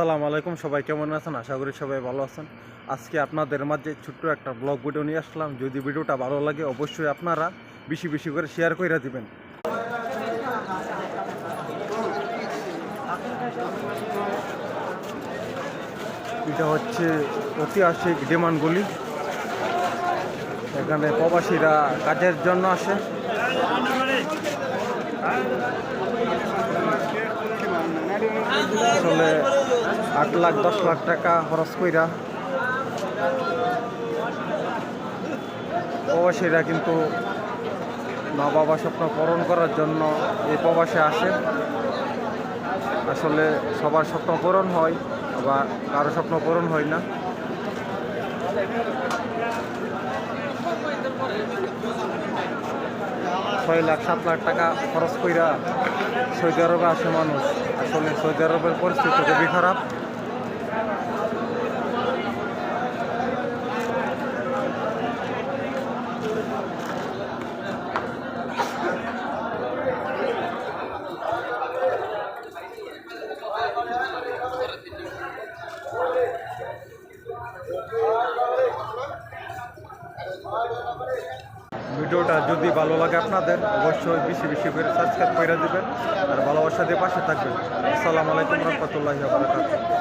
আসসালামু আলাইকুম, সবাই কেমন আছেন? আশা করি সবাই ভালো আছেন। আজকে আপনাদের মাঝে ছোট্ট একটা ব্লগ ভিডিও নিয়ে আসলাম। যদি ভিডিওটা ভালো লাগে অবশ্যই আপনারা বেশি বেশি করে শেয়ার করে দিবেন। এটা হচ্ছে ঐতিহাসিক ডিমান্ডগুলি। এখানে প্রবাসীরা কাজের জন্য আসে। আসলে 8 লাখ 10 লাখ টাকা খরচ কইরা প্রবাসীরা কিন্তু মা বাবা স্বপ্ন পূরণ করার জন্য এই প্রবাসে আসে। আসলে সবার স্বপ্ন পূরণ হয়, আবার কারো স্বপ্ন পূরণ হয় না। ছয় লাখ 7 লাখ টাকা খরচ কইরা সৌদি আরবে আসে মানুষ। আসলে সৌদি আরবের পরিস্থিতি খুবই খারাপ। ভিডিওটা যদি ভালো লাগে আপনাদের অবশ্যই বেশি বেশি করে সাবস্ক্রাইব করে দিবেন আর ভালোবাসা দিয়ে পাশে থাকবেন। আসসালামু আলাইকুম রহমতুল্লাহি ওয়া বারাকাতুহু।